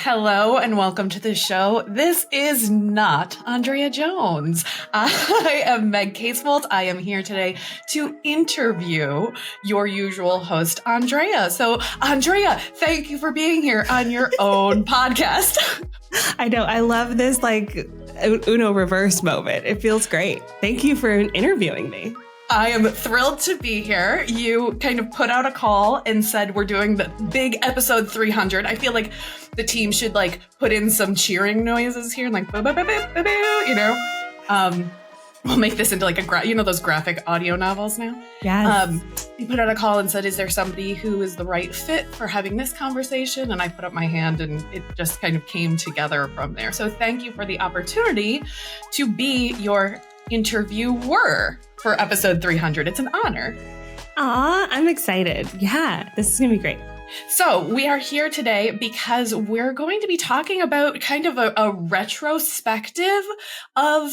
Hello and welcome to the show. This is not Andrea Jones. I am Meg Casebolt. I am here today to interview your usual host, Andrea. So, Andrea, thank you for being here on your own podcast. I know. I love this Uno reverse moment. It feels great. Thank you for interviewing me. I am thrilled to be here. You kind of put out a call and said we're doing the big episode 300. I feel like the team should put in some cheering noises here, like boo, boo, boo, boo, boo, boo, We'll make this into those graphic audio novels now. Yes. You put out a call and said, is there somebody who is the right fit for having this conversation? And I put up my hand and it just kind of came together from there. So thank you for the opportunity to be your interviewer for episode 300. It's an honor. Aw, I'm excited. Yeah, this is going to be great. So we are here today because we're going to be talking about kind of a retrospective of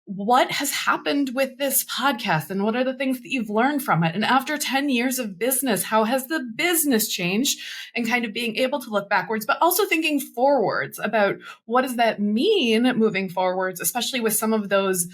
what has happened with this podcast and what are the things that you've learned from it. And after 10 years of business, how has the business changed, and kind of being able to look backwards, but also thinking forwards about what does that mean moving forwards, especially with some of those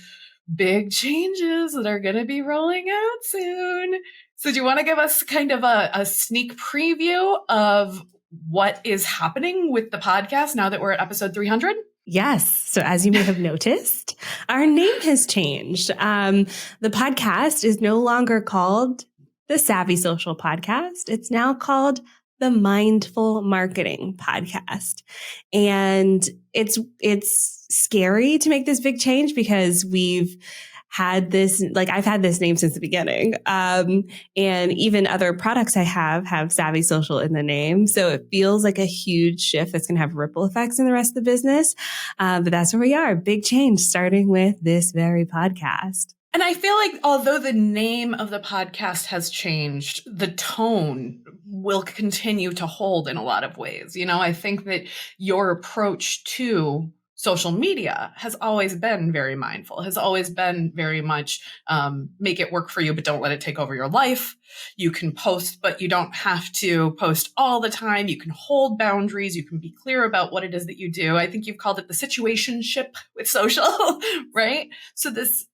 big changes that are going to be rolling out soon. So do you want to give us kind of a sneak preview of what is happening with the podcast now that we're at episode 300? Yes. So as you may have noticed, our name has changed. The podcast is no longer called the Savvy Social Podcast. It's now called the Mindful Marketing Podcast. And it's scary to make this big change because we've had this, I've had this name since the beginning. And even other products I have Savvy Social in the name. So it feels like a huge shift that's going to have ripple effects in the rest of the business. But that's where we are. Big change starting with this very podcast. And I feel like although the name of the podcast has changed, the tone will continue to hold in a lot of ways. You know, I think that your approach to social media has always been very mindful, has always been very much make it work for you, but don't let it take over your life. You can post, but you don't have to post all the time. You can hold boundaries. You can be clear about what it is that you do. I think you've called it the situationship with social, right? So the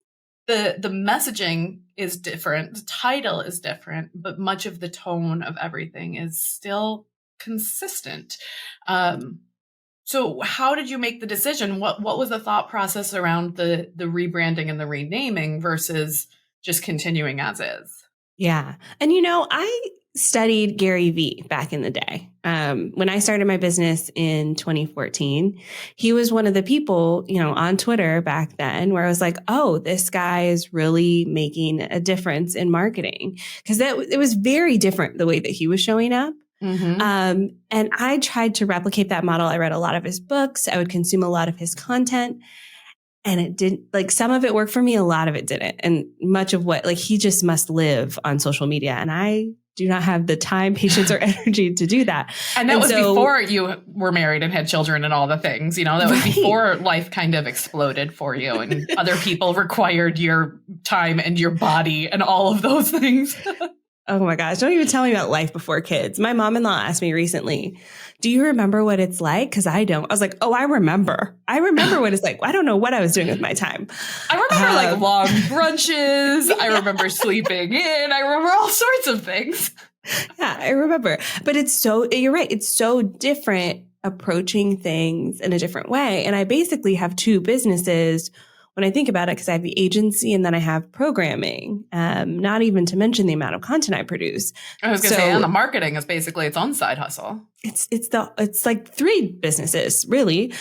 messaging is different. The title is different, but much of the tone of everything is still consistent. So how did you make the decision? What was the thought process around the rebranding and the renaming versus just continuing as is? Yeah. And, I studied Gary Vee back in the day. When I started my business in 2014, he was one of the people, on Twitter back then where I was like, oh, this guy is really making a difference in marketing. Because it was very different the way that he was showing up. Mm-hmm. And I tried to replicate that model. I read a lot of his books. I would consume a lot of his content. And it didn't, some of it worked for me, a lot of it didn't. And much of what, he just must live on social media. And I do not have the time, patience, or energy to do that. And that was before you were married and had children and all the things, that was before life kind of exploded for you and other people required your time and your body and all of those things. Oh my gosh. Don't even tell me about life before kids. My mom-in-law asked me recently, do you remember what it's like? Because I don't. I was like, oh, I remember. I remember what it's like. I don't know what I was doing with my time. I remember long brunches. Yeah. I remember sleeping in. I remember all sorts of things. Yeah, I remember. But you're right. It's so different approaching things in a different way. And I basically have two businesses when I think about it, because I have the agency and then I have programming, not even to mention the amount of content I produce. I was going to say, and the marketing is basically its own side hustle. It's like three businesses, really.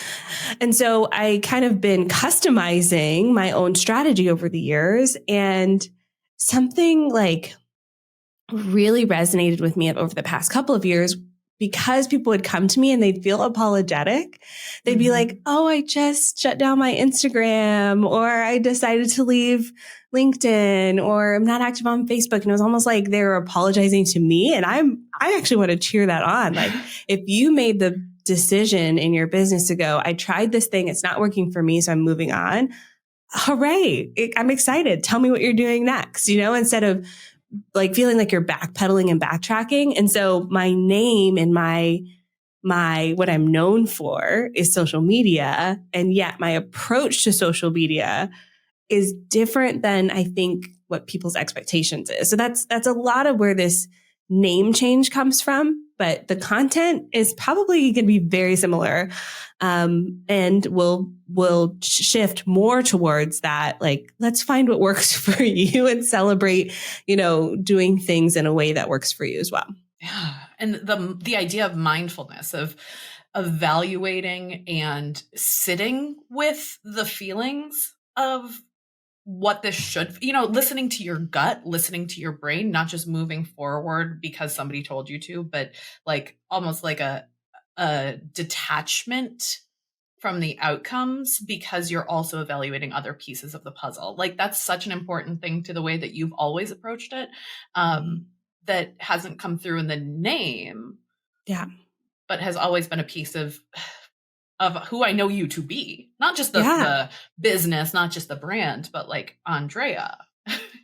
And so I kind of been customizing my own strategy over the years, and something really resonated with me over the past couple of years. Because people would come to me and they'd feel apologetic. They'd be like, oh, I just shut down my Instagram, or I decided to leave LinkedIn, or I'm not active on Facebook. And it was almost like they were apologizing to me. And I actually want to cheer that on. If you made the decision in your business to go, I tried this thing, it's not working for me, so I'm moving on. Hooray. I'm excited. Tell me what you're doing next, instead of feeling like you're backpedaling and backtracking. And so my name and my what I'm known for is social media. And yet my approach to social media is different than I think what people's expectations is. So that's a lot of where this name change comes from, but the content is probably going to be very similar. And will shift more towards that. Like, let's find what works for you and celebrate, doing things in a way that works for you as well. Yeah. And the idea of mindfulness, of evaluating and sitting with the feelings of what this should, listening to your gut, listening to your brain, not just moving forward because somebody told you to, but like almost like a detachment from the outcomes, because you're also evaluating other pieces of the puzzle. Like, that's such an important thing to the way that you've always approached it. That hasn't come through in the name. Yeah. But has always been a piece of who I know you to be. Not just the business, not just the brand, but like OnlineDrea.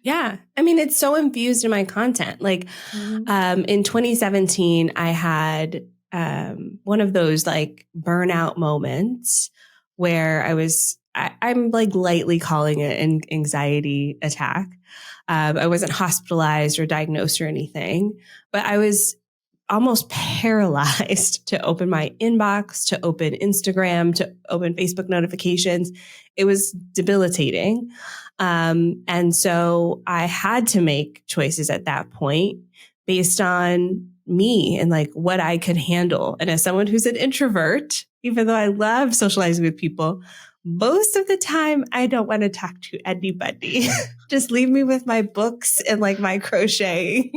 Yeah. I mean, it's so infused in my content. Like, in 2017, I had one of those like burnout moments where I'm like lightly calling it an anxiety attack. I wasn't hospitalized or diagnosed or anything, but I was almost paralyzed to open my inbox, to open Instagram, to open Facebook notifications. It was debilitating. And so I had to make choices at that point based on me and like what I could handle. And as someone who's an introvert, even though I love socializing with people, most of the time I don't want to talk to anybody. Just leave me with my books and like my crochet.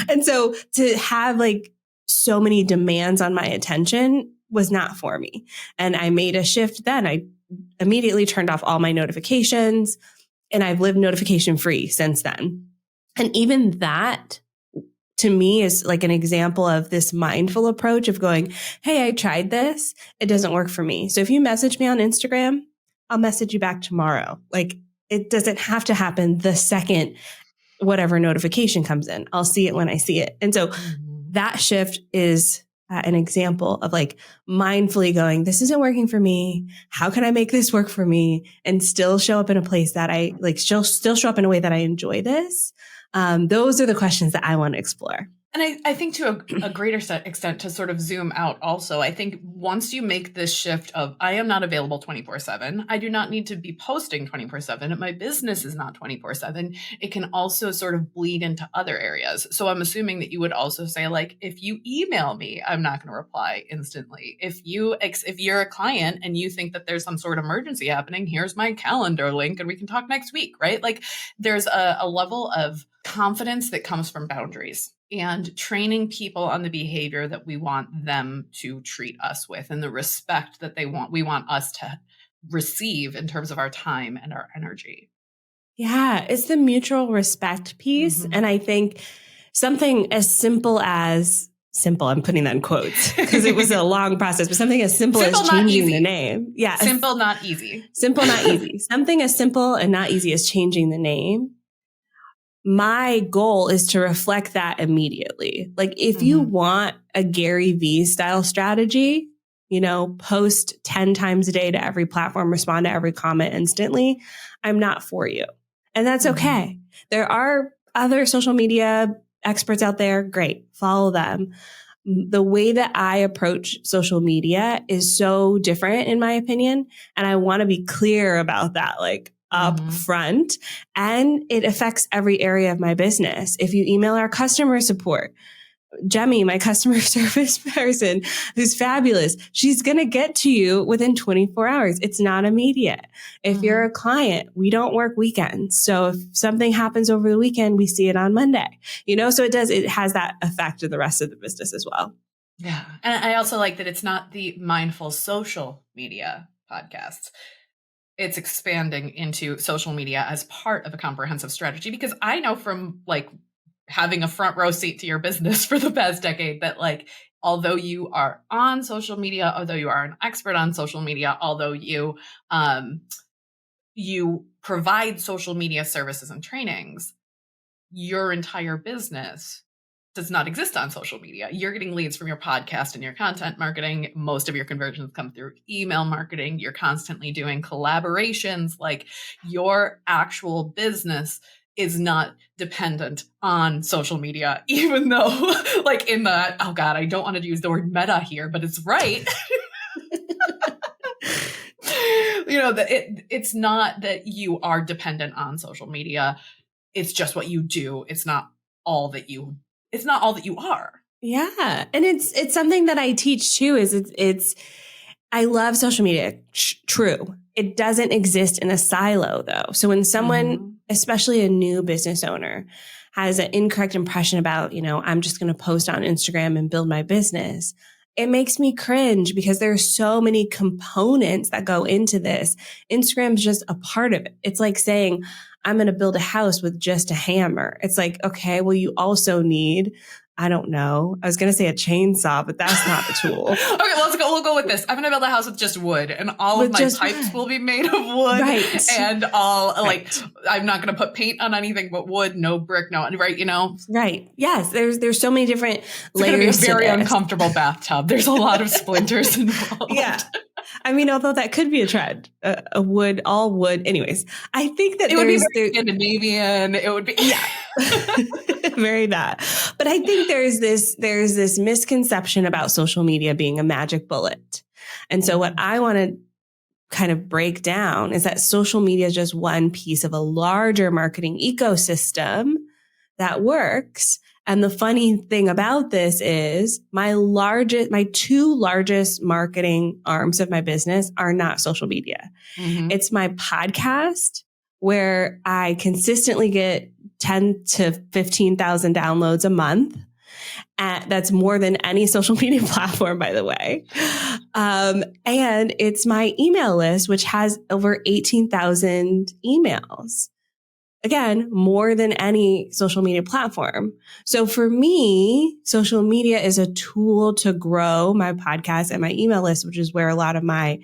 And so to have like so many demands on my attention was not for me. And I made a shift then. I immediately turned off all my notifications, and I've lived notification free since then. And even that to me is like an example of this mindful approach of going, hey, I tried this. It doesn't work for me. So if you message me on Instagram, I'll message you back tomorrow. Like, it doesn't have to happen the second whatever notification comes in. I'll see it when I see it. And so that shift is an example of like mindfully going, this isn't working for me. How can I make this work for me and still show up in a place that I like, still show up in a way that I enjoy this? Those are the questions that I want to explore. And I think to a greater extent, to sort of zoom out also, I think once you make this shift of, I am not available 24/7, I do not need to be posting 24/7, my business is not 24/7, it can also sort of bleed into other areas. So I'm assuming that you would also say, like, if you email me, I'm not going to reply instantly. If you're a client and you think that there's some sort of emergency happening, here's my calendar link and we can talk next week, right? Like, there's a level of confidence that comes from boundaries and training people on the behavior that we want them to treat us with, and the respect that we want us to receive in terms of our time and our energy. Yeah, it's the mutual respect piece. And I think something as simple, I'm putting that in quotes because it was a long process, but something as simple as changing the name. Yeah. Simple, not easy. Simple, not easy. Something as simple and not easy as changing the name. My goal is to reflect that immediately. Like, if you want a Gary Vee style strategy, post 10 times a day to every platform, respond to every comment instantly, I'm not for you. And that's okay. There are other social media experts out there. Great. Follow them. The way that I approach social media is so different, in my opinion. And I want to be clear about that, like, up front, and it affects every area of my business. If you email our customer support, Jemmy, my customer service person, who's fabulous, she's going to get to you within 24 hours. It's not immediate. If you're a client, we don't work weekends. So if something happens over the weekend, we see it on Monday, so it has that effect of the rest of the business as well. Yeah. And I also like that it's not the mindful social media podcasts. It's expanding into social media as part of a comprehensive strategy, because I know from like having a front row seat to your business for the past decade that, like, although you are on social media, although you are an expert on social media, although you provide social media services and trainings, your entire business does not exist on social media. You're getting leads from your podcast and your content marketing. Most of your conversions come through email marketing. You're constantly doing collaborations. Like, your actual business is not dependent on social media, even though like in the, oh God, I don't want to use the word meta here, but it's right. It's not that you are dependent on social media. It's just what you do. It's not all that you are. Yeah. And it's something that I teach too, is I love social media. True. It doesn't exist in a silo though. So when someone, especially a new business owner, has an incorrect impression about, I'm just going to post on Instagram and build my business, it makes me cringe because there are so many components that go into this. Instagram's just a part of it. It's like saying, I'm going to build a house with just a hammer. It's like, okay, well, you also need, I don't know. I was going to say a chainsaw, but that's not the tool. Okay, we'll go with this. I'm going to build a house with just wood, and all of my pipes will be made of wood. Right. And I'm not going to put paint on anything but wood, no brick, no, right, Right. Yes. There's so many different layers. It's going to be a very uncomfortable bathtub. There's a lot of splinters involved. Yeah. I mean, although that could be a trend, all wood. Anyways, I think that it would be very Scandinavian. It would be, very that. But I think there's this misconception about social media being a magic bullet. And so what I want to kind of break down is that social media is just one piece of a larger marketing ecosystem that works. And the funny thing about this is my two largest marketing arms of my business are not social media. Mm-hmm. It's my podcast, where I consistently get 10 to 15,000 downloads a month. That's more than any social media platform, by the way. And it's my email list, which has over 18,000 emails. Again, more than any social media platform. So for me, social media is a tool to grow my podcast and my email list, which is where a lot of my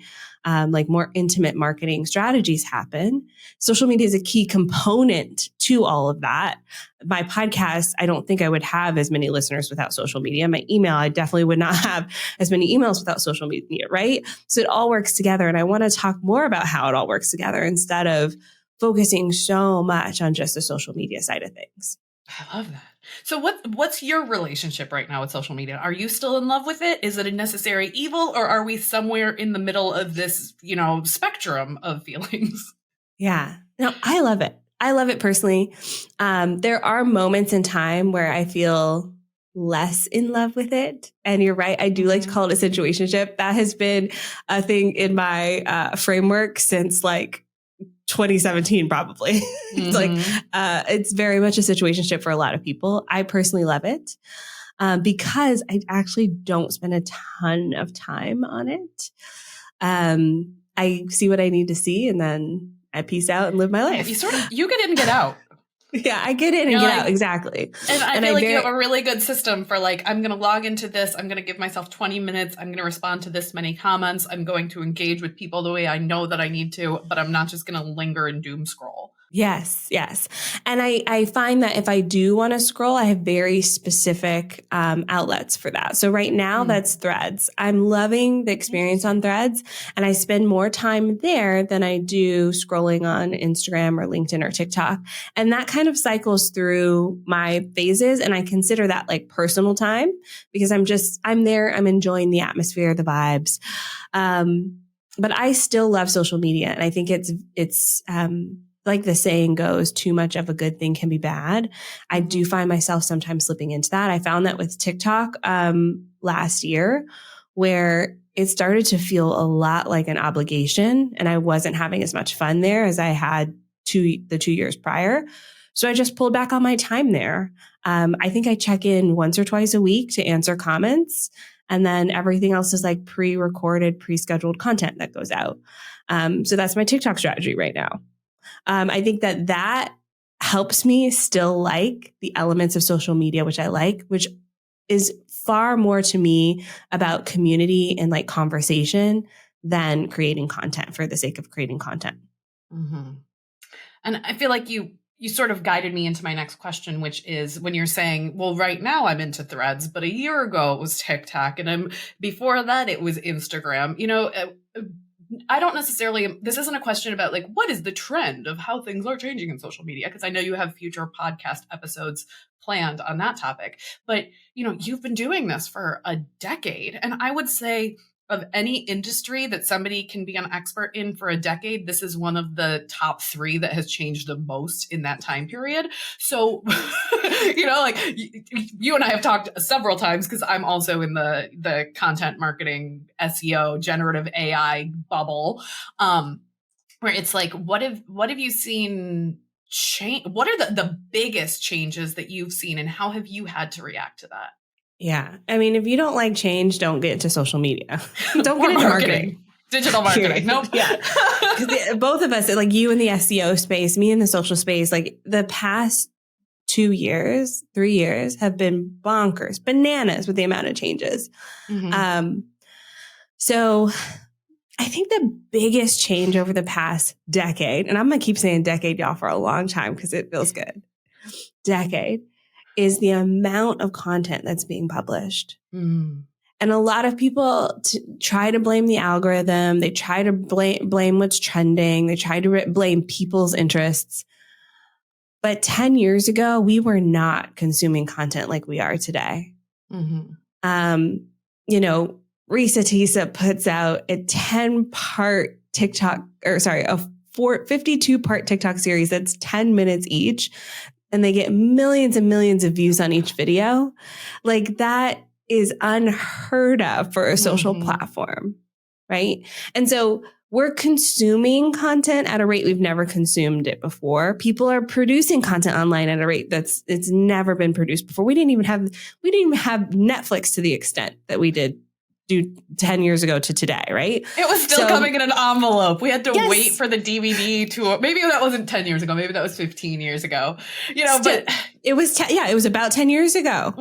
more intimate marketing strategies happen. Social media is a key component to all of that. My podcast, I don't think I would have as many listeners without social media. My email, I definitely would not have as many emails without social media, right? So it all works together. And I want to talk more about how it all works together instead of focusing so much on just the social media side of things. I love that. So what's your relationship right now with social media? Are you still in love with it? Is it a necessary evil, or are we somewhere in the middle of this, spectrum of feelings? Yeah. No, I love it. I love it personally. There are moments in time where I feel less in love with it. And you're right. I do like to call it a situationship. That has been a thing in my framework since 2017, probably. It's it's very much a situationship for a lot of people. I personally love it because I actually don't spend a ton of time on it. I see what I need to see, and then I peace out and live my life. You get in and get out. Yeah, I get in and get out. Exactly. And I feel like you have a really good system for I'm going to log into this. I'm going to give myself 20 minutes. I'm going to respond to this many comments. I'm going to engage with people the way I know that I need to, but I'm not just going to linger and doom scroll. Yes. And I find that if I do want to scroll, I have very specific outlets for that. So right now that's Threads. I'm loving the experience on Threads, and I spend more time there than I do scrolling on Instagram or LinkedIn or TikTok. And that kind of cycles through my phases. And I consider that personal time because I'm there. I'm enjoying the atmosphere, the vibes. But I still love social media. And I think it's like the saying goes, too much of a good thing can be bad. I do find myself sometimes slipping into that. I found that with TikTok last year, where it started to feel a lot like an obligation, and I wasn't having as much fun there as I had the 2 years prior. So I just pulled back on my time there. I think I check in once or twice a week to answer comments, and then everything else is pre-recorded, pre-scheduled content that goes out. So that's my TikTok strategy right now. I think that helps me still like the elements of social media, which I like, which is far more to me about community and conversation than creating content for the sake of creating content. Mm-hmm. And I feel like you you sort of guided me into my next question, which is when you're saying, well, right now I'm into Threads, but a year ago it was TikTok, and before that it was Instagram. I don't necessarily, this isn't a question about like, what is the trend of how things are changing in social media? Because I know you have future podcast episodes planned on that topic, but you've been doing this for a decade. And I would say of any industry that somebody can be an expert in for a decade, this is one of the top 3 that has changed the most in that time period. So, like you and I have talked several times because I'm also in the content marketing, SEO, generative AI bubble, where it's like, what have you seen change? What are the biggest changes that you've seen, and how have you had to react to that? Yeah. I mean, if you don't like change, don't get into social media. Don't get into marketing. Digital marketing. Nope. Yeah. Because both of us, like you in the SEO space, me in the social space, like the past 2 years, 3 years have been bonkers, bananas with the amount of changes. Mm-hmm. So I think the biggest change over the past decade, and I'm going to keep saying decade, y'all, for a long time because it feels good. Decade is the amount of content that's being published. Mm. And a lot of people try to blame the algorithm. They try to blame what's trending. They try to blame people's interests. But 10 years ago, we were not consuming content like we are today. Mm-hmm. Risa Tisa puts out a 10-part TikTok, a 52-part TikTok series that's 10 minutes each. And they get millions and millions of views on each video. Like that is unheard of for a social platform, right? And so we're consuming content at a rate we've never consumed it before. People are producing content online at a rate it's never been produced before. We didn't even have Netflix to the extent that we did do 10 years ago to today, right? It was still coming in an envelope. We had to wait for the DVD to, maybe that wasn't 10 years ago. Maybe that was 15 years ago, but it was, it was about 10 years ago,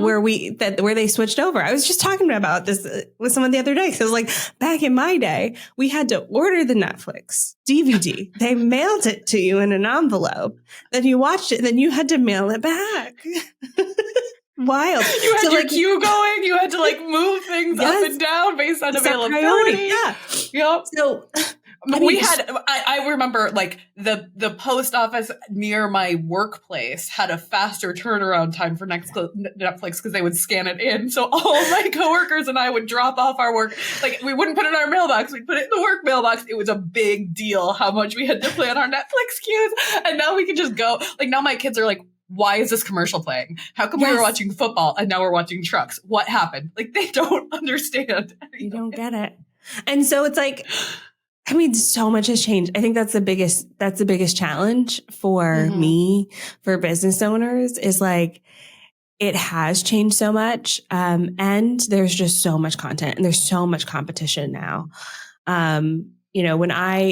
where they switched over. I was just talking about this with someone the other day. Cause I was like, back in my day, we had to order the Netflix DVD. They mailed it to you in an envelope. Then you watched it. Then you had to mail it back. Wild. You had your queue going. You had to move things up and down based on availability. Yeah. Yep. So I remember the post office near my workplace had a faster turnaround time for Netflix because they would scan it in. So all of my coworkers and I would drop off our work. We wouldn't put it in our mailbox. We'd put it in the work mailbox. It was a big deal how much we had to plan our Netflix queues. And now we can just go. Now my kids are like, why is this commercial playing? How come we were watching football and now we're watching trucks? What happened? They don't understand. You don't get it. And so it's so much has changed. I think that's the biggest challenge for me, for business owners is it has changed so much. And there's just so much content and there's so much competition now.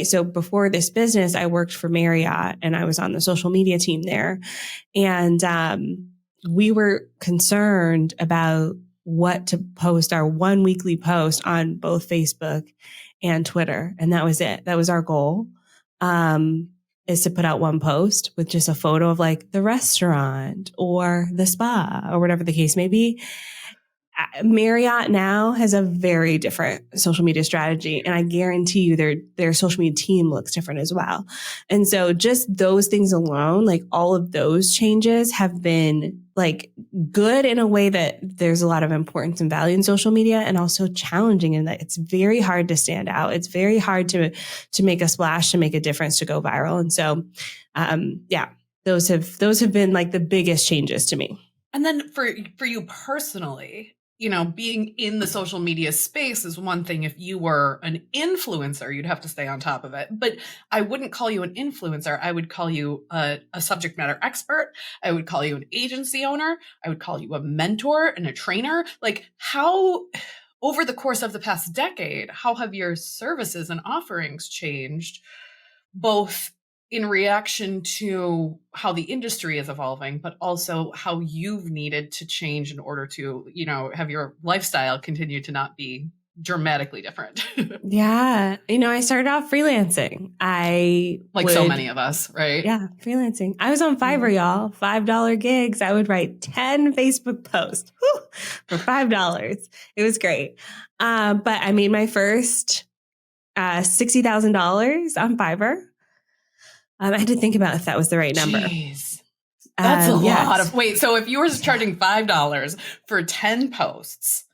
So before this business, I worked for Marriott and I was on the social media team there. And we were concerned about what to post, our one weekly post on both Facebook and Twitter. And that was it. That was our goal, is to put out one post with just a photo of the restaurant or the spa or whatever the case may be. Marriott now has a very different social media strategy, and I guarantee you their social media team looks different as well. And so just those things alone, all of those changes have been good in a way that there's a lot of importance and value in social media, and also challenging in that it's very hard to stand out. It's very hard to make a splash, to make a difference, to go viral. And so, those have been the biggest changes to me. And then for you personally, being in the social media space is one thing. If you were an influencer, you'd have to stay on top of it. But I wouldn't call you an influencer. I would call you a subject matter expert. I would call you an agency owner. I would call you a mentor and a trainer. How, over the course of the past decade, how have your services and offerings changed, both in reaction to how the industry is evolving, but also how you've needed to change in order to, have your lifestyle continue to not be dramatically different. Yeah. I started off freelancing. So many of us, right? Yeah, freelancing. I was on Fiverr, y'all. $5 gigs. I would write 10 Facebook posts for $5. It was great. But I made my first $60,000 on Fiverr. I had to think about if that was the right number. Jeez. That's a lot of, wait, so if you were charging $5 for 10 posts.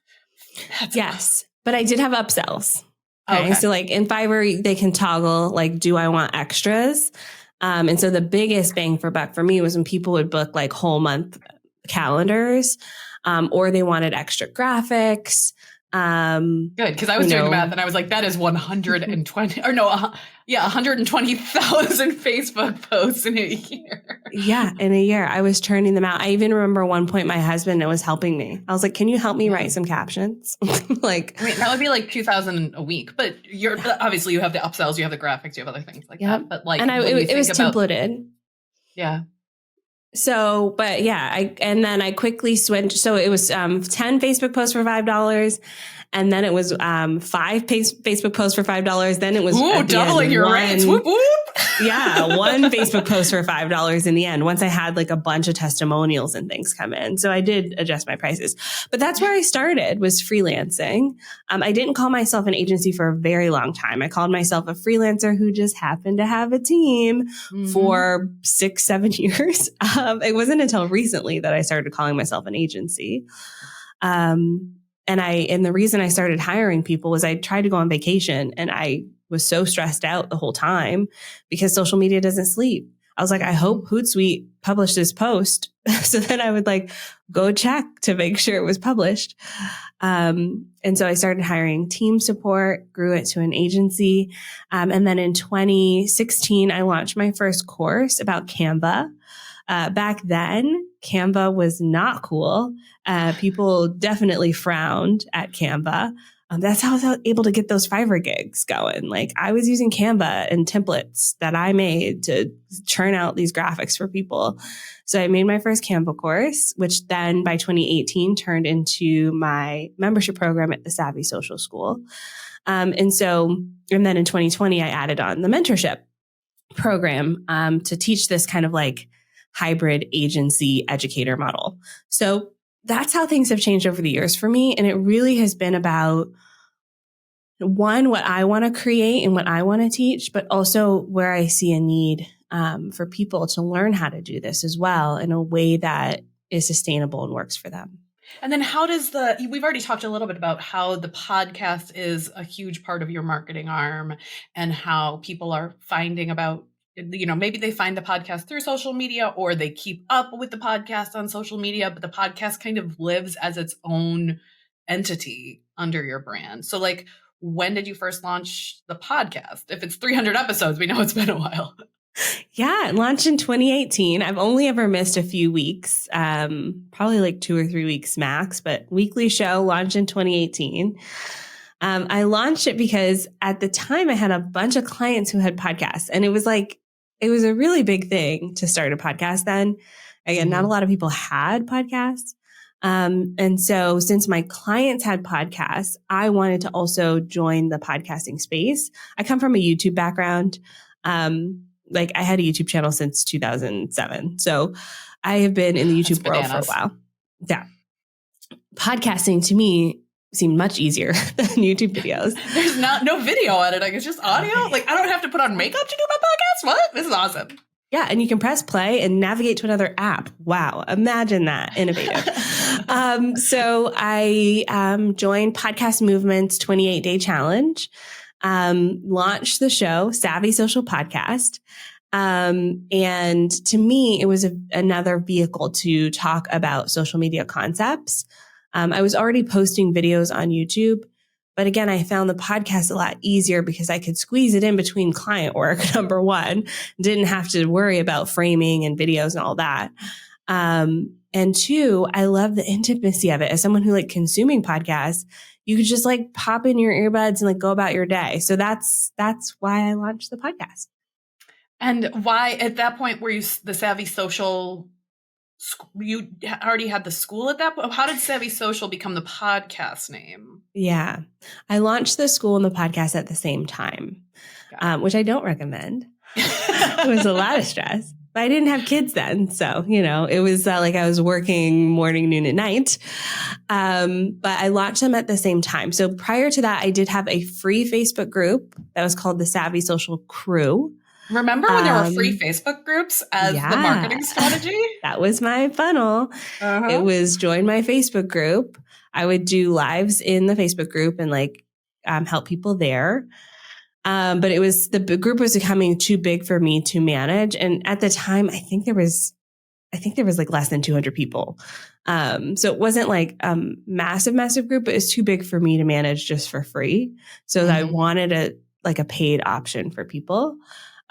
Yes, but I did have upsells. Okay. So in Fiverr, they can toggle, do I want extras? And so the biggest bang for buck for me was when people would book whole month calendars, or they wanted extra graphics. Good, because I was doing math and I was like, that is 120 or no, 120,000 Facebook posts in a year. Yeah, in a year. I was churning them out. I even remember one point my husband was helping me. I was like, can you help me write some captions? That would be 2,000 a week, but you're obviously you have the upsells, you have the graphics, you have other things like that. But and it was templated. Yeah. So, but yeah, then I quickly switched. So it was 10 Facebook posts for $5. And then it was 5 Facebook posts for $5. Then it was doubling your rates. Whoop, whoop. Yeah, one Facebook post for $5 in the end, once I had a bunch of testimonials and things come in. So I did adjust my prices. But that's where I started, was freelancing. I didn't call myself an agency for a very long time. I called myself a freelancer who just happened to have a team for 6-7 years. It wasn't until recently that I started calling myself an agency. And the reason I started hiring people was I tried to go on vacation and I was so stressed out the whole time because social media doesn't sleep. I was like, I hope Hootsuite published this post. So then I would go check to make sure it was published. And so I started hiring team support, grew it to an agency. And then in 2016, I launched my first course about Canva. Back then, Canva was not cool. People definitely frowned at Canva. That's how I was able to get those Fiverr gigs going. I was using Canva and templates that I made to churn out these graphics for people. So I made my first Canva course, which then by 2018 turned into my membership program at the Savvy Social School. And then in 2020, I added on the mentorship program to teach this kind of hybrid agency educator model. So that's how things have changed over the years for me. And it really has been about, one, what I want to create and what I want to teach, but also where I see a need for people to learn how to do this as well in a way that is sustainable and works for them. And then we've already talked a little bit about how the podcast is a huge part of your marketing arm and how people are finding about, maybe they find the podcast through social media or they keep up with the podcast on social media, but the podcast kind of lives as its own entity under your brand. So when did you first launch the podcast? If it's 300 episodes, we know it's been a while. Yeah, it launched in 2018. I've only ever missed a few weeks, probably 2 or 3 weeks max, but weekly show launched in 2018. I launched it because at the time I had a bunch of clients who had podcasts, and it was a really big thing to start a podcast then. Again, not a lot of people had podcasts. And so since my clients had podcasts, I wanted to also join the podcasting space. I come from a YouTube background. I had a YouTube channel since 2007. So I have been in the YouTube world for a while. Yeah. Podcasting to me seemed much easier than YouTube videos. There's no video editing. It's just audio. I don't have to put on makeup to do my podcast. What? This is awesome. Yeah. And you can press play and navigate to another app. Wow. Imagine that. Innovative. So I joined Podcast Movement's 28-day challenge, launched the show, Savvy Social Podcast. And to me, it was another vehicle to talk about social media concepts. I was already posting videos on YouTube, but again, I found the podcast a lot easier because I could squeeze it in between client work. Number one, didn't have to worry about framing and videos and all that. And two, I love the intimacy of it. As someone who consuming podcasts, you could just pop in your earbuds and go about your day. So that's why I launched the podcast. And why, at that point, were you the Savvy Social You already had the school at that point? How did Savvy Social become the podcast name? Yeah. I launched the school and the podcast at the same time, which I don't recommend. It was a lot of stress. But I didn't have kids then. So, it was like I was working morning, noon, and night. But I launched them at the same time. So prior to that, I did have a free Facebook group that was called the Savvy Social Crew. Remember when there were free Facebook groups as the marketing strategy? That was my funnel. It was join my Facebook group. I would do lives in the Facebook group and help people there. But the group was becoming too big for me to manage. And at the time, I think there was like less than 200 people. So it wasn't like a massive group, but it's too big for me to manage just for free. So I wanted a paid option for people.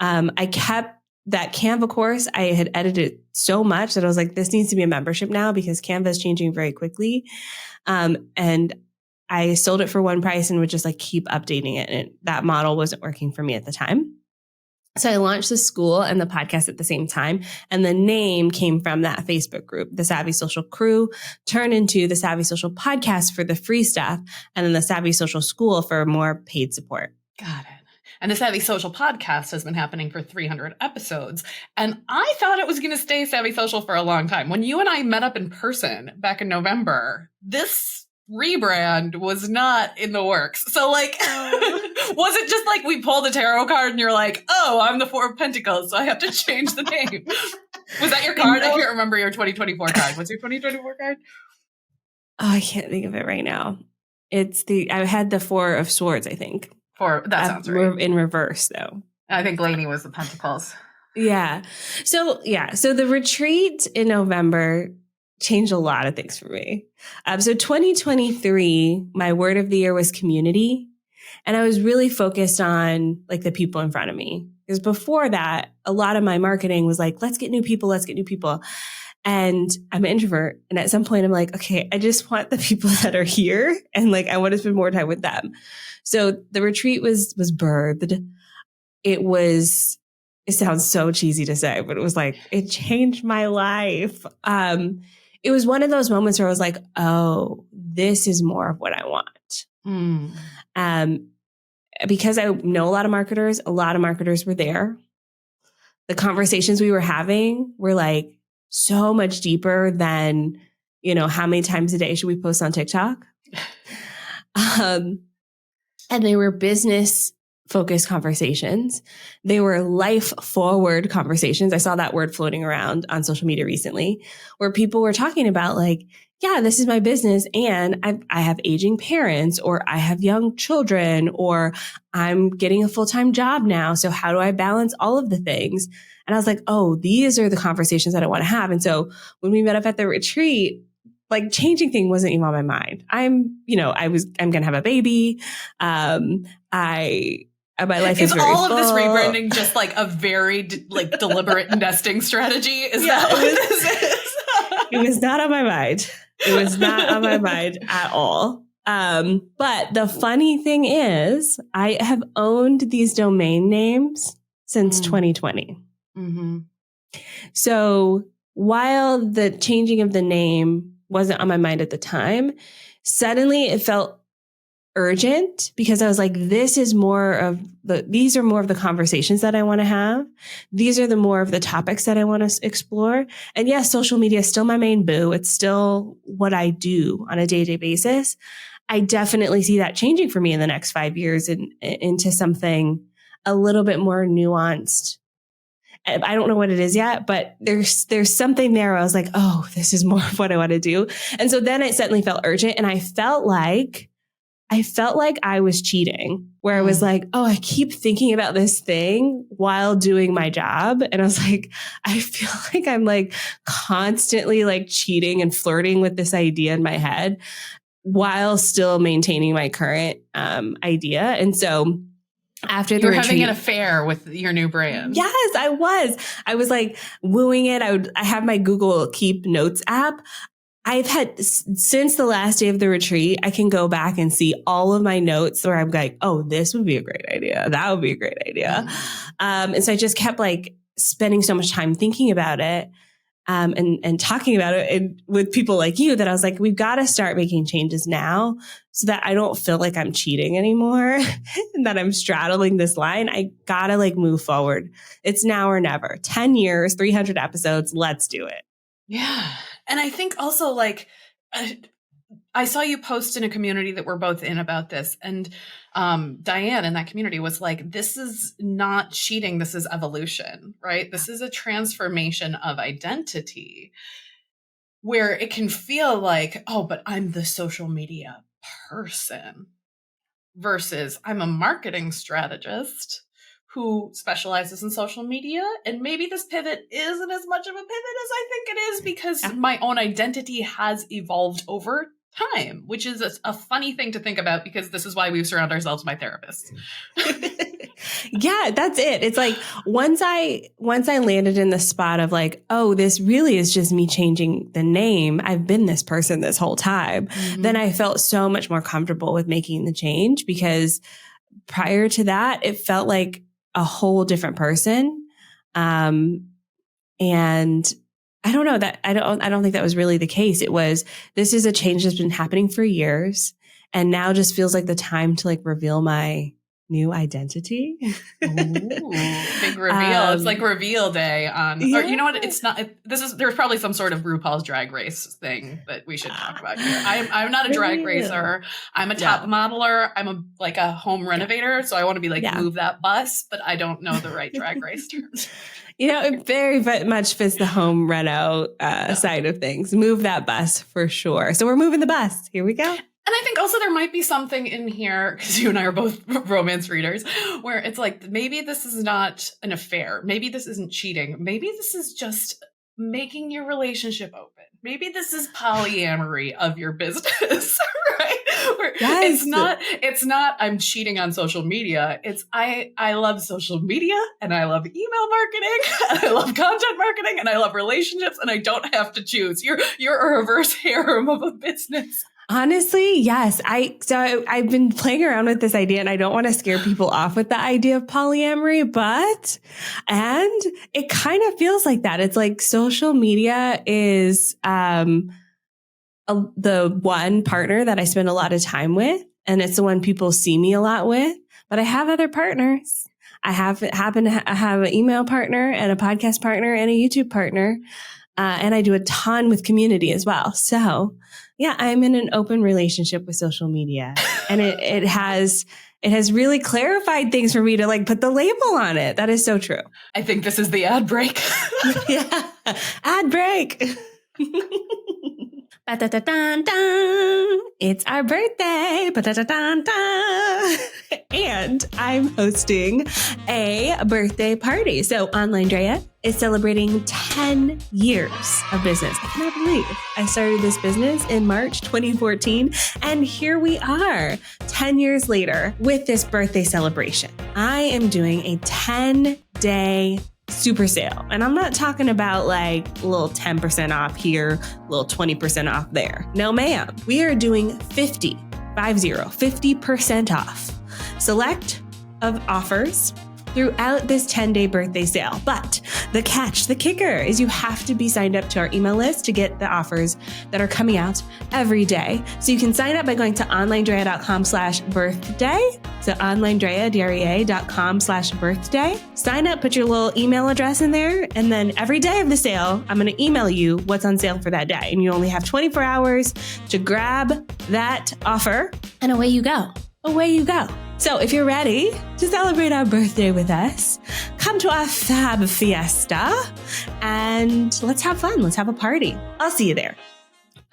I kept that Canva course. I had edited so much that I was like, this needs to be a membership now because Canva is changing very quickly. And I sold it for one price and would just keep updating it. And that model wasn't working for me at the time. So I launched the school and the podcast at the same time. And the name came from that Facebook group. The Savvy Social Crew turned into the Savvy Social Podcast for the free stuff. And then the Savvy Social School for more paid support. Got it. And the Savvy Social Podcast has been happening for 300 episodes. And I thought it was going to stay Savvy Social for a long time. When you and I met up in person back in November, this rebrand was not in the works. So was it just we pulled a tarot card and you're like, oh, I'm the Four of Pentacles, so I have to change the name. Was that your card? I can't remember your 2024 card. What's your 2024 card? Oh, I can't think of it right now. I had the Four of Swords, I think. That sounds right. In reverse, though. I think Lainey was the Pentacles. Yeah. So the retreat in November changed a lot of things for me. So 2023, my word of the year was community. And I was really focused on the people in front of me. Because before that, a lot of my marketing was let's get new people. And I'm an introvert. And at some point I'm like, okay, I just want the people that are here. And I want to spend more time with them. So the retreat was birthed. It sounds so cheesy to say, but it was it changed my life. It was one of those moments where I was like, oh, this is more of what I want. Because I know a lot of marketers were there. The conversations we were having were so much deeper than, how many times a day should we post on TikTok? And they were business focused conversations. They were life forward conversations. I saw that word floating around on social media recently where people were talking about yeah, this is my business and I have aging parents or I have young children or I'm getting a full-time job now. So how do I balance all of the things? And I was like, oh, these are the conversations that I want to have. And so when we met up at the retreat, changing thing wasn't even on my mind. I'm going to have a baby. My life is very all of full. This rebranding just a very deliberate nesting strategy? Is that what this is? It was not on my mind. It was not on my mind at all. But the funny thing is, I have owned these domain names since 2020. Mm-hmm. So while the changing of the name wasn't on my mind at the time, suddenly it felt urgent because I was like, these are more of the conversations that I want to have. These are more of the topics that I want to explore. And yes, social media is still my main boo. It's still what I do on a day-to-day basis. I definitely see that changing for me in the next 5 years into something a little bit more nuanced. I don't know what it is yet, but there's something there where I was like, oh, this is more of what I want to do. And so then it suddenly felt urgent. And I felt like I was cheating, where I was like, oh, I keep thinking about this thing while doing my job. And I was like, I feel like I'm constantly cheating and flirting with this idea in my head while still maintaining my current idea. And so after the retreat, having an affair with your new brand. Yes, I was. I was wooing it. I have my Google Keep Notes app. I've had since the last day of the retreat, I can go back and see all of my notes where I'm like, oh, this would be a great idea. That would be a great idea. And so I just kept spending so much time thinking about it. and talking about it and with people like you, that I was like, we've got to start making changes now so that I don't feel like I'm cheating anymore and that I'm straddling this line. I got to like move forward. It's now or never. 10 years, 300 episodes. Let's do it. Yeah. And I think also like, I saw you post in a community that we're both in about this. And Diane in that community was like, this is not cheating. This is evolution, right? This is a transformation of identity where it can feel like, oh, but I'm the social media person versus I'm a marketing strategist who specializes in social media. And maybe this pivot isn't as much of a pivot as I think it is because my own identity has evolved over time, which is a funny thing to think about because this is why we surround ourselves by therapists. Yeah, that's it. It's like once I landed in the spot of like, oh, this really is just me changing the name. I've been this person this whole time. Mm-hmm. Then I felt so much more comfortable with making the change because prior to that, it felt like a whole different person. And I don't know that I don't think that was really the case. It was, this is a change that's been happening for years and now just feels like the time to like reveal my new identity. Ooh, big reveal. It's like reveal day on, or you know what? It's not, there's probably some sort of RuPaul's Drag Race thing that we should talk about here. I'm not a drag racer. I'm a top modeler. I'm like a home renovator. So I want to be like, move that bus, but I don't know the right drag race terms. You know, it very much fits the home reno side of things. Move that bus for sure. So we're moving the bus. Here we go. And I think also there might be something in here, because you and I are both romance readers, where it's like, maybe this is not an affair. Maybe this isn't cheating. Maybe this is just making your relationship open. Maybe this is polyamory of your business, right? Where yes. It's not I'm cheating on social media. It's I love social media and I love email marketing and I love content marketing and I love relationships and I don't have to choose. You're a reverse harem of a business. Honestly, yes. I've been playing around with this idea and I don't want to scare people off with the idea of polyamory, and it kind of feels like that. It's like social media is, the one partner that I spend a lot of time with, and it's the one people see me a lot with, but I have other partners. I happen to have an email partner and a podcast partner and a YouTube partner. And I do a ton with community as well. So yeah, I'm in an open relationship with social media and it has really clarified things for me to like put the label on it. That is so true. I think this is the ad break. Yeah. Ad break. It's our birthday. And I'm hosting a birthday party. So OnlineDrea is celebrating 10 years of business. I cannot believe I started this business in March 2014. And here we are 10 years later with this birthday celebration. I am doing a 10-day super sale. And I'm not talking about like a little 10% off here, a little 20% off there. No, ma'am. We are doing 50% off. Select of offers throughout this 10-day birthday sale. But the catch, the kicker is you have to be signed up to our email list to get the offers that are coming out every day. So you can sign up by going to onlinedrea.com/birthday. So onlinedrea.com/birthday. Sign up, put your little email address in there. And then every day of the sale, I'm going to email you what's on sale for that day. And you only have 24 hours to grab that offer. And away you go. Away you go. So if you're ready to celebrate our birthday with us, come to our fab fiesta and let's have fun. Let's have a party. I'll see you there.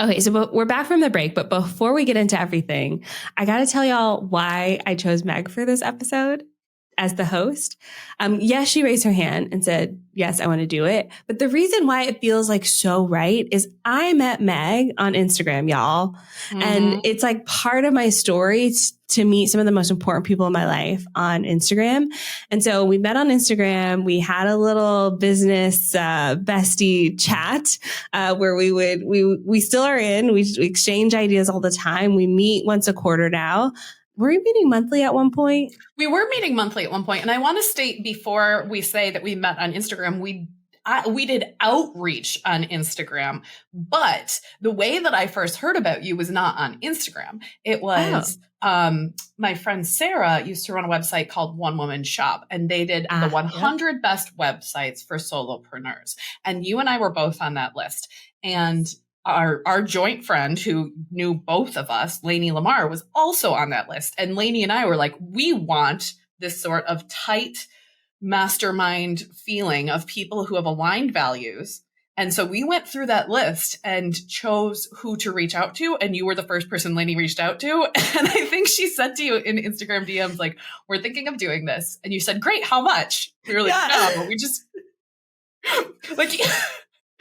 Okay, so we're back from the break, but before we get into everything, I got to tell y'all why I chose Meg for this episode as the host. Yes, she raised her hand and said, yes, I want to do it. But the reason why it feels like so right is I met Meg on Instagram, y'all. Mm-hmm. And it's like part of my story to meet some of the most important people in my life on Instagram. And so we met on Instagram. We had a little business bestie chat where we still are in. We exchange ideas all the time. We meet once a quarter now. Were we meeting monthly at one point? We were meeting monthly at one point. And I want to state before we say that we met on Instagram, we did outreach on Instagram, but the way that I first heard about you was not on Instagram. It Oh, was my friend Sarah used to run a website called One Woman Shop, and they did the yep. 100 best websites for solopreneurs. And you and I were both on that list. And our joint friend who knew both of us, Lainey Lamar, was also on that list. And Lainey and I were like, we want this sort of tight mastermind feeling of people who have aligned values. And so we went through that list and chose who to reach out to. And you were the first person Lainey reached out to. And I think she said to you in Instagram DMs, like, we're thinking of doing this. And you said, great, how much? We were like, no, we just like,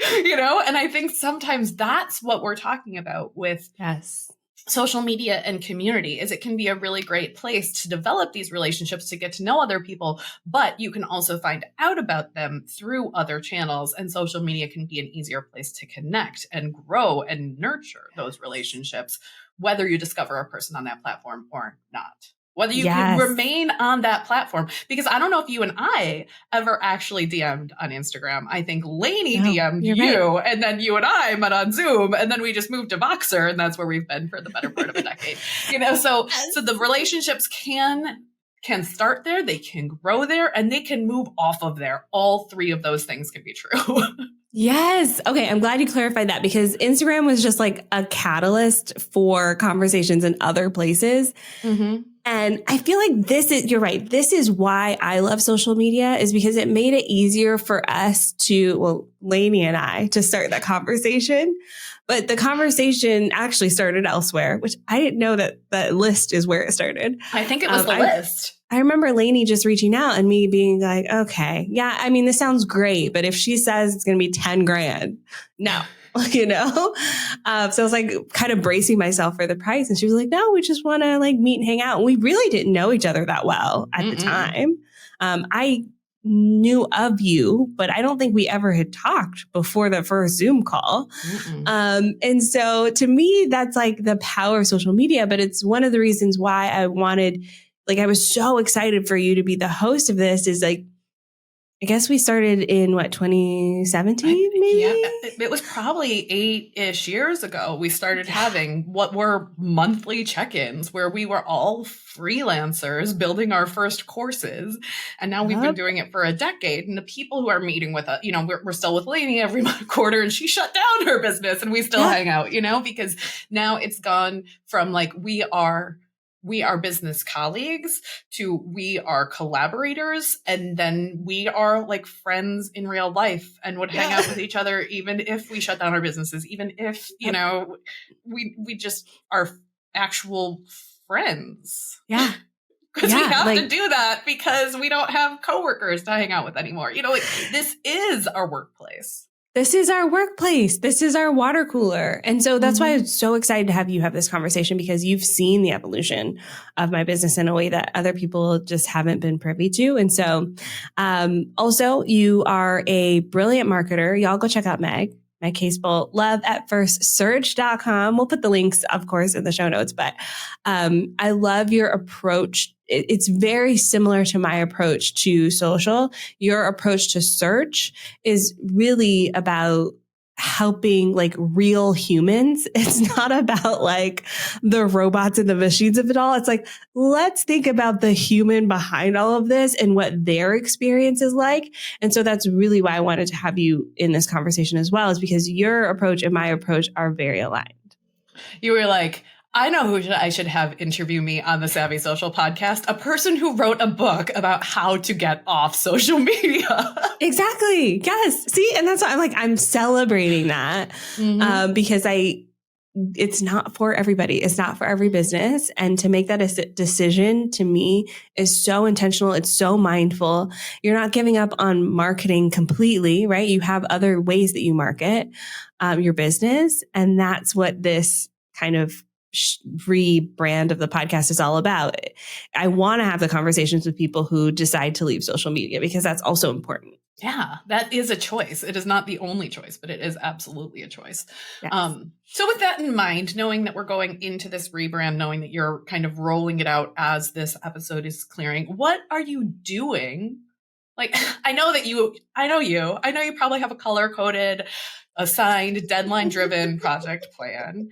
and I think sometimes that's what we're talking about with Yes. social media and community is it can be a really great place to develop these relationships, to get to know other people, but you can also find out about them through other channels, and social media can be an easier place to connect and grow and nurture those relationships, whether you discover a person on that platform or not. Whether you can remain on that platform, because I don't know if you and I ever actually DM'd on Instagram. I think Lainey DM'd you, right. And then you and I met on Zoom, and then we just moved to Voxer, and that's where we've been for the better part of a decade. So the relationships can start there, they can grow there, and they can move off of there. All three of those things can be true. Yes. Okay. I'm glad you clarified that, because Instagram was just like a catalyst for conversations in other places. Mm-hmm. And I feel like you're right. This is why I love social media, is because it made it easier for us Lainey and I, to start that conversation. But the conversation actually started elsewhere, which I didn't know that list is where it started. I think it was the list. I remember Lainey just reaching out and me being like, okay, yeah, I mean, this sounds great, but if she says it's going to be 10 grand, no. So I was like kind of bracing myself for the price. And she was like, no, we just want to like meet and hang out. And we really didn't know each other that well at the time. I knew of you, but I don't think we ever had talked before the first Zoom call. And so to me, that's like the power of social media. But it's one of the reasons why I was so excited for you to be the host of this, is like, I guess we started in 2017, maybe? Yeah, it was probably 8-ish years ago. We started having what were monthly check-ins where we were all freelancers building our first courses. And now we've been doing it for a decade. And the people who are meeting with us, we're still with Lainey every quarter, and she shut down her business and we still hang out, because now it's gone from like, we are business colleagues to we are collaborators, and then we are like friends in real life and would hang out with each other even if we shut down our businesses, even if we just are actual friends. Because we have to do that because we don't have coworkers to hang out with anymore. This is our workplace. This is our workplace. This is our water cooler. And so that's why I'm so excited to have you have this conversation, because you've seen the evolution of my business in a way that other people just haven't been privy to. And so also, you are a brilliant marketer. Y'all go check out Meg Casebolt, loveatfirstsurge.com. We'll put the links, of course, in the show notes. But I love your approach. It's very similar to my approach to social. Your approach to search is really about helping like real humans. It's not about like the robots and the machines of it all. It's like, let's think about the human behind all of this and what their experience is like. And so that's really why I wanted to have you in this conversation as well, is because your approach and my approach are very aligned. You were like, I know who I should have interview me on the Savvy Social podcast, a person who wrote a book about how to get off social media. Exactly. Yes. See, and that's why I'm celebrating that because it's not for everybody. It's not for every business. And to make that a decision to me is so intentional. It's so mindful. You're not giving up on marketing completely, right? You have other ways that you market your business. And that's what this kind of rebrand of the podcast is all about. I want to have the conversations with people who decide to leave social media, because that's also important. Yeah, that is a choice. It is not the only choice, but it is absolutely a choice. Yes. So with that in mind, knowing that we're going into this rebrand, knowing that you're kind of rolling it out as this episode is clearing, what are you doing Like, I know you probably have a color coded, assigned, deadline driven project plan.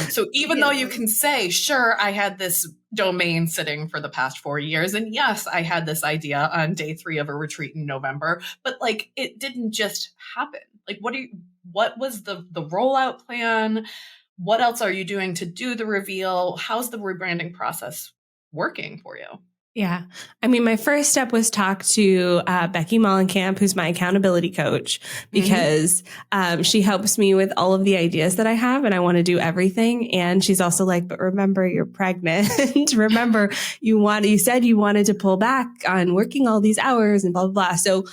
So even though you can say, sure, I had this domain sitting for the past 4 years, and yes, I had this idea on day 3 of a retreat in November, but like, it didn't just happen. Like, what was the rollout plan? What else are you doing to do the reveal? How's the rebranding process working for you? Yeah. I mean, my first step was talk to Becky Mollenkamp, who's my accountability coach, because she helps me with all of the ideas that I have and I want to do everything. And she's also like, but remember, you're pregnant. Remember, you said you wanted to pull back on working all these hours and blah, blah, blah. So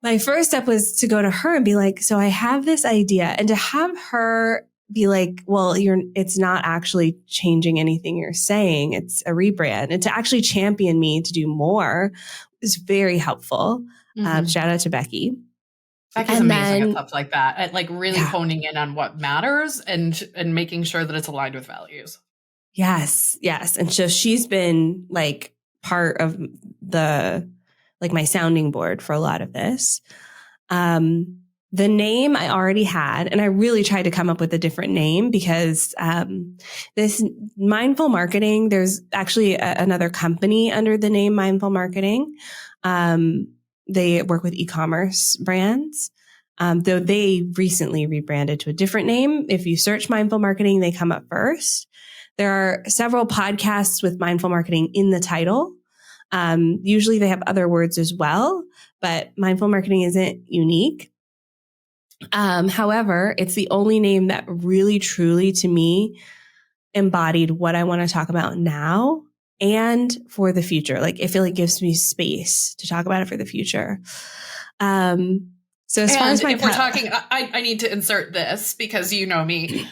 my first step was to go to her and be like, so I have this idea, and to have her be like, well, it's not actually changing anything you're saying. It's a rebrand. And to actually champion me to do more is very helpful. Shout out to Becky. Becky's amazing at stuff like that, at like really honing in on what matters and making sure that it's aligned with values. Yes. Yes. And so she's been like part of my sounding board for a lot of this. The name I already had, and I really tried to come up with a different name because this mindful marketing, there's actually another company under the name Mindful Marketing. They work with e-commerce brands, though they recently rebranded to a different name. If you search Mindful Marketing, they come up first. There are several podcasts with mindful marketing in the title. Usually they have other words as well, but mindful marketing isn't unique. However, it's the only name that really, truly, to me, embodied what I want to talk about now and for the future. Like, I feel like it gives me space to talk about it for the future. So as far as we're talking, I need to insert this because you know me.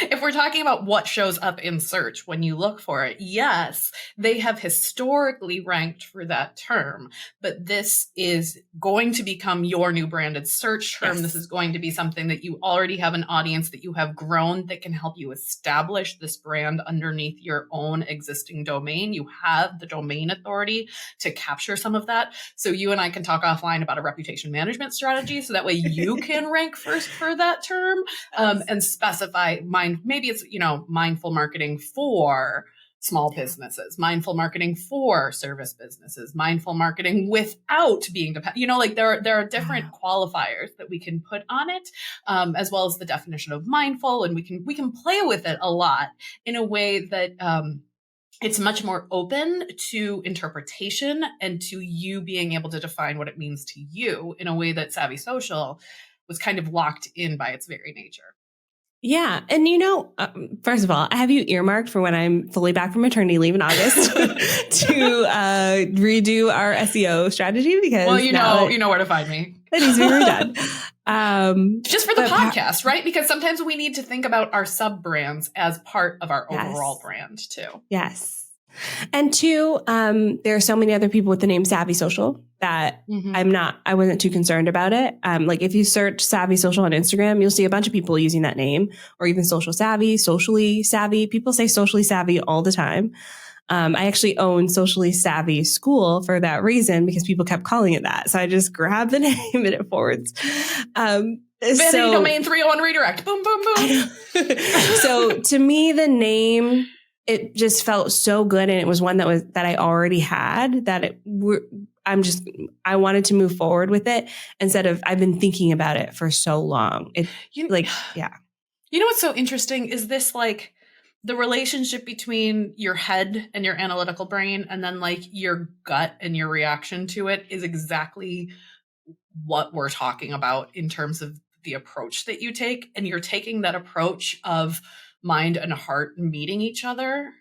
If we're talking about what shows up in search when you look for it, yes, they have historically ranked for that term, but this is going to become your new branded search term. Yes. This is going to be something that you already have an audience that you have grown that can help you establish this brand underneath your own existing domain. You have the domain authority to capture some of that. So you and I can talk offline about a reputation management strategy, so that way you can rank first for that term, and specify maybe it's, mindful marketing for small businesses, mindful marketing for service businesses, mindful marketing without being dependent, there are different qualifiers that we can put on it, as well as the definition of mindful, and we can play with it a lot in a way that it's much more open to interpretation and to you being able to define what it means to you in a way that Savvy Social was kind of locked in by its very nature. Yeah. And first of all, I have you earmarked for when I'm fully back from maternity leave in August to redo our SEO strategy, because you know where to find me. That needs to be redone. Just for the podcast, right? Because sometimes we need to think about our sub brands as part of our overall brand too. Yes. And two, there are so many other people with the name Savvy Social that I wasn't too concerned about it. Like if you search Savvy Social on Instagram, you'll see a bunch of people using that name, or even social savvy, socially savvy. People say socially savvy all the time. I actually own Socially Savvy School for that reason, because people kept calling it that. So I just grabbed the name and it forwards. Vanity domain 301 redirect. Boom, boom, boom. So to me, the name, it just felt so good. And it was one that I already had, that I wanted to move forward with it instead of, I've been thinking about it for so long. You know what's so interesting is this, like, the relationship between your head and your analytical brain and then like your gut and your reaction to it is exactly what we're talking about in terms of the approach that you take. And you're taking that approach of mind and heart meeting each other,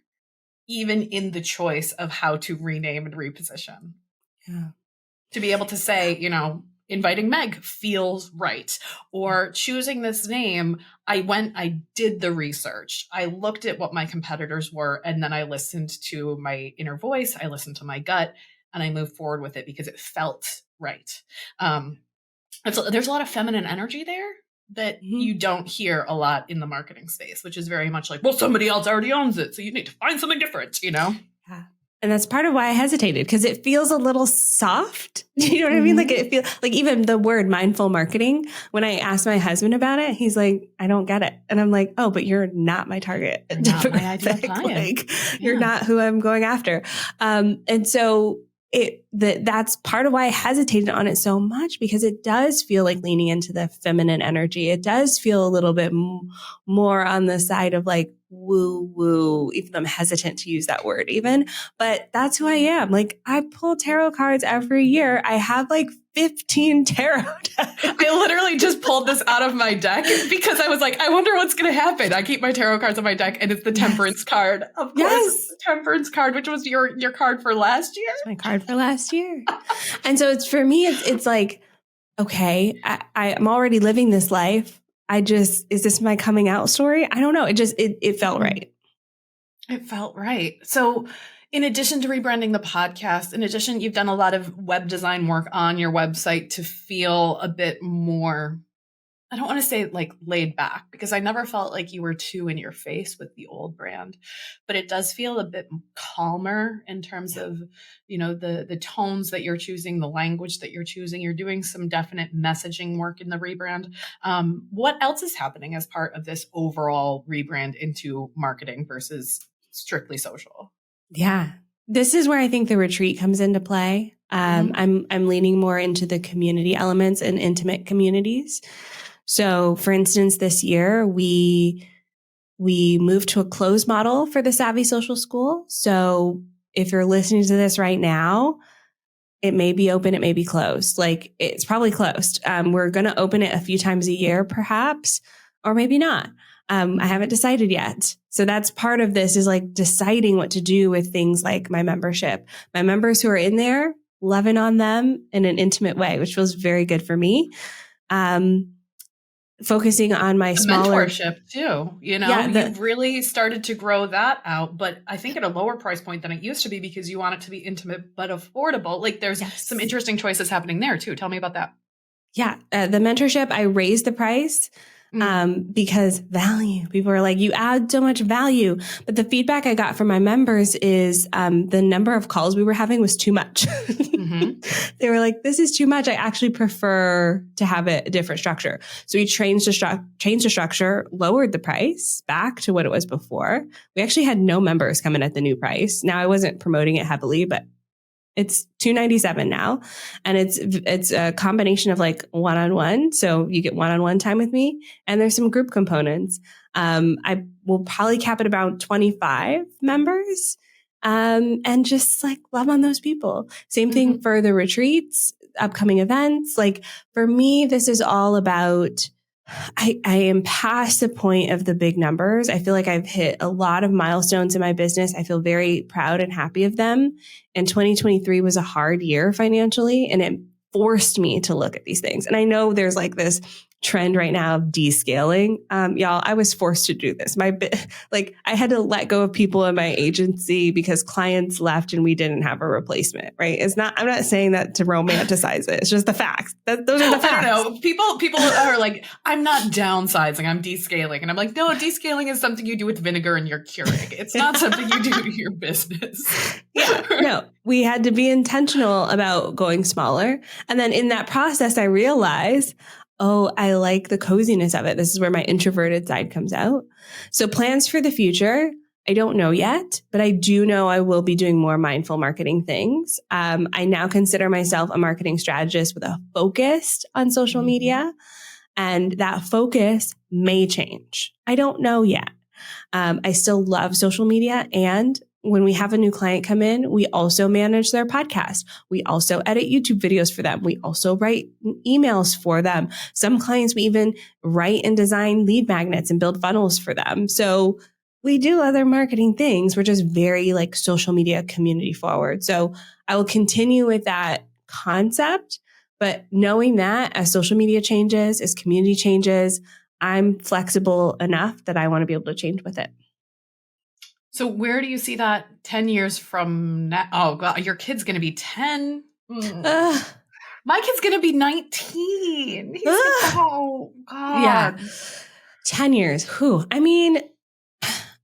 even in the choice of how to rename and reposition. Yeah. To be able to say, inviting Meg feels right, or choosing this name, I did the research. I looked at what my competitors were, and then I listened to my inner voice. I listened to my gut, and I moved forward with it because it felt right. There's a lot of feminine energy there that you don't hear a lot in the marketing space, which is very much like, well, somebody else already owns it, so you need to find something different, Yeah. And that's part of why I hesitated, because it feels a little soft. You know what I mean? Like it feels like even the word mindful marketing, when I asked my husband about it, he's like, I don't get it. And I'm like, oh, but you're not my target. You're not my ideal client. Like, you're not who I'm going after. And so that's part of why I hesitated on it so much, because it does feel like leaning into the feminine energy. It does feel a little bit more on the side of like woo woo, even though I'm hesitant to use that word even, but that's who I am. Like, I pull tarot cards every year. I have like 15 tarot decks. I literally just pulled this out of my deck because I was like, I wonder what's going to happen. I keep my tarot cards on my deck, and it's the Temperance card. Of course, it's the Temperance card, which was your card for last year. It's my card for last year. And so it's, for me, it's like, okay, I'm already living this life. Is this my coming out story? I don't know. It felt right. It felt right. So in addition to rebranding the podcast, you've done a lot of web design work on your website to feel a bit more, I don't want to say like laid back, because I never felt like you were too in your face with the old brand, but it does feel a bit calmer in terms of, the tones that you're choosing, the language that you're choosing. You're doing some definite messaging work in the rebrand. What else is happening as part of this overall rebrand into marketing versus strictly social? Yeah. This is where I think the retreat comes into play. I'm leaning more into the community elements and intimate communities. So for instance, this year we moved to a closed model for the Savvy Social School. So if you're listening to this right now, it may be open, it may be closed. Like, it's probably closed. We're going to open it a few times a year, perhaps, or maybe not. I haven't decided yet. So that's part of this, is like deciding what to do with things like my membership. My members who are in there, loving on them in an intimate way, which feels very good for me. Focusing on my smaller mentorship too, you've really started to grow that out, but I think at a lower price point than it used to be, because you want it to be intimate but affordable. Like, there's some interesting choices happening there too. Tell me about that. Yeah. The mentorship, I raised the price because value. People are like, you add so much value. But the feedback I got from my members is the number of calls we were having was too much. They were like, this is too much. I actually prefer to have a different structure. So we changed the structure, lowered the price back to what it was before. We actually had no members come in at the new price. Now, I wasn't promoting it heavily, but it's $297 now. And it's a combination of like one-on-one. So you get one-on-one time with me, and there's some group components. I will probably cap at about 25 members. And just like love on those people. Same thing for the retreats, upcoming events. Like, for me, this is all about, I am past the point of the big numbers. I feel like I've hit a lot of milestones in my business. I feel very proud and happy of them. And 2023 was a hard year financially, and it forced me to look at these things. And I know there's like this trend right now of descaling. Y'all, I was forced to do this. I had to let go of people in my agency because clients left and we didn't have a replacement, right? I'm not saying that to romanticize it. It's just the facts. Those are the facts. I don't know. People are like, I'm not downsizing, I'm descaling. And I'm like, no, descaling is something you do with vinegar and you're curing. It's not something you do to your business. No, we had to be intentional about going smaller. And then in that process, I realized, oh, I like the coziness of it. This is where my introverted side comes out. So plans for the future, I don't know yet, but I do know I will be doing more mindful marketing things. I now consider myself a marketing strategist with a focus on social media, and that focus may change. I don't know yet. I still love social media, and when we have a new client come in, we also manage their podcast. We also edit YouTube videos for them. We also write emails for them. Some clients, we even write and design lead magnets and build funnels for them. So we do other marketing things. We're just very like social media community forward. So I will continue with that concept, but knowing that as social media changes, as community changes, I'm flexible enough that I want to be able to change with it. So where do you see that 10 years from now? Oh, God, your kid's going to be 10. My kid's going to be 19. Oh, God. Yeah. 10 years. Whew. I mean,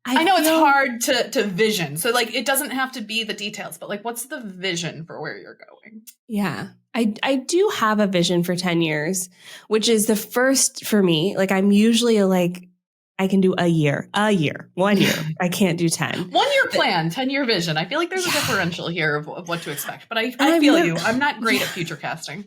I know it's hard to vision. So like, it doesn't have to be the details, but like, what's the vision for where you're going? Yeah. I do have a vision for 10 years, which is the first for me. Like I'm usually like, I can do 1 year. I can't do 10. 1 year plan, 10-year vision. I feel like there's a differential here of what to expect, but I feel you. I'm not great at future casting.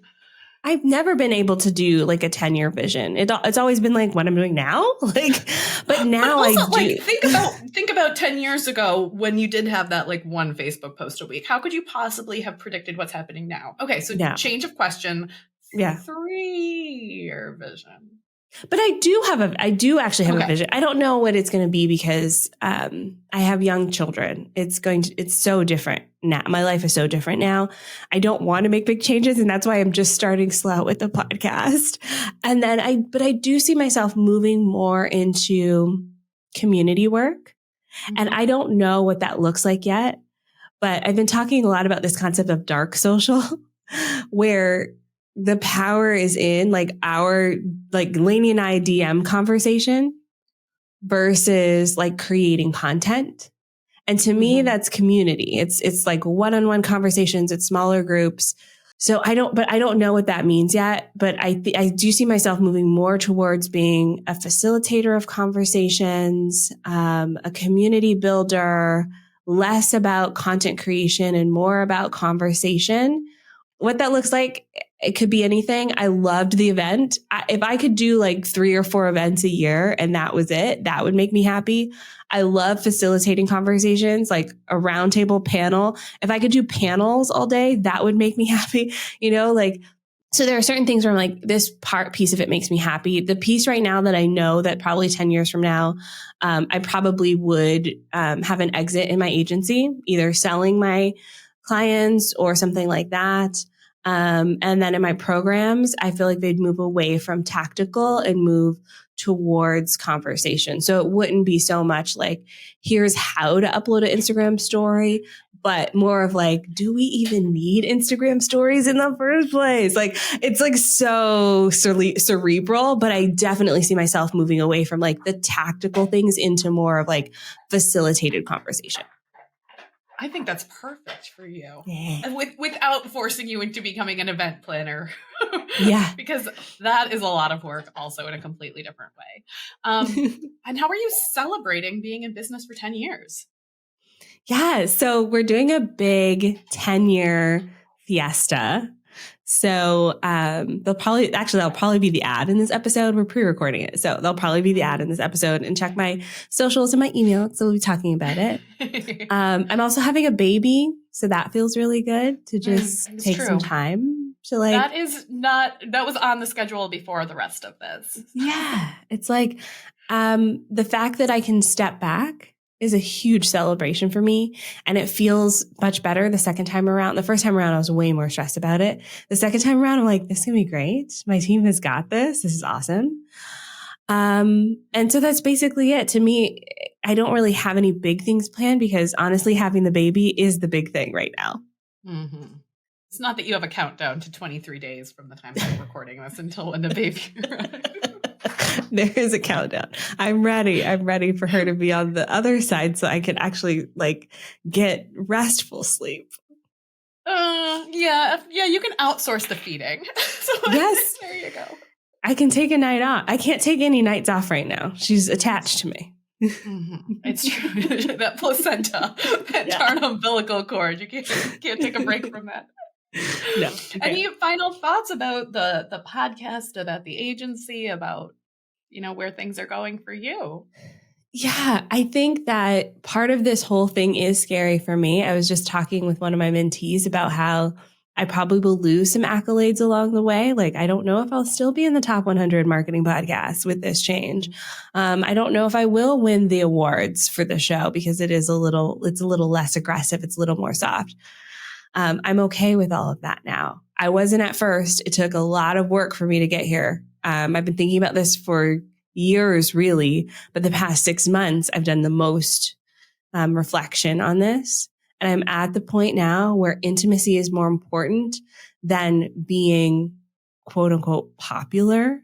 I've never been able to do like a 10-year vision. It's always been like what I'm doing now. Like, but now but also, I do. Like, think about 10 years ago when you did have that like one Facebook post a week. How could you possibly have predicted what's happening now? Okay, so change of question. Yeah. 3-year vision. But I do actually have a vision. I don't know what it's going to be because I have young children. It's so different now. My life is so different now. I don't want to make big changes. And that's why I'm just starting slow with the podcast. And then but I do see myself moving more into community work. Mm-hmm. And I don't know what that looks like yet, but I've been talking a lot about this concept of dark social where the power is in like our, like Lainey and I DM conversation versus like creating content. And to me, that's community. It's like one-on-one conversations. It's smaller groups. So I don't know what that means yet, but I do see myself moving more towards being a facilitator of conversations, a community builder, less about content creation and more about conversation. What that looks like, it could be anything. I loved the event. If I could do like 3 or 4 events a year and that was it, that would make me happy. I love facilitating conversations, like a roundtable panel. If I could do panels all day, that would make me happy. So there are certain things where I'm like, this piece of it makes me happy. The piece right now that I know that probably 10 years from now, I probably would have an exit in my agency, either selling my clients or something like that. And then in my programs, I feel like they'd move away from tactical and move towards conversation. So it wouldn't be so much like, here's how to upload an Instagram story, but more of like, do we even need Instagram stories in the first place? Like, it's like so cerebral, but I definitely see myself moving away from like the tactical things into more of like facilitated conversation. I think that's perfect for you. Yeah. Without forcing you into becoming an event planner. Yeah. Because that is a lot of work also in a completely different way. And how are you celebrating being in business for 10 years? Yeah. So we're doing a big 10-year fiesta. So they'll probably be the ad in this episode. We're pre-recording it. So they'll probably be the ad in this episode, and check my socials and my email. So we'll be talking about it. I'm also having a baby. So that feels really good to just take some time to like. That was on the schedule before the rest of this. Yeah. It's like the fact that I can step back is a huge celebration for me. And it feels much better the second time around. The first time around, I was way more stressed about it. The second time around, I'm like, this is going to be great. My team has got this. This is awesome. And so that's basically it. To me, I don't really have any big things planned because honestly, having the baby is the big thing right now. Mm-hmm. It's not that you have a countdown to 23 days from the time I'm recording this until when the baby arrives. There is a countdown. I'm ready for her to be on the other side so I can actually like get restful sleep. Yeah, you can outsource the feeding. So yes. There you go. I can take a night off. I can't take any nights off right now. She's attached to me. Mm-hmm. It's true. That placenta, that darn umbilical cord. You can't take a break from that. No. Any final thoughts about the podcast, about the agency, about where things are going for you? Yeah, I think that part of this whole thing is scary for me. I was just talking with one of my mentees about how I probably will lose some accolades along the way. Like, I don't know if I'll still be in the top 100 marketing podcasts with this change. I don't know if I will win the awards for the show because it's a little less aggressive. It's a little more soft. I'm okay with all of that now. I wasn't at first. It took a lot of work for me to get here. I've been thinking about this for years, really, but the past 6 months, I've done the most reflection on this. And I'm at the point now where intimacy is more important than being quote unquote popular.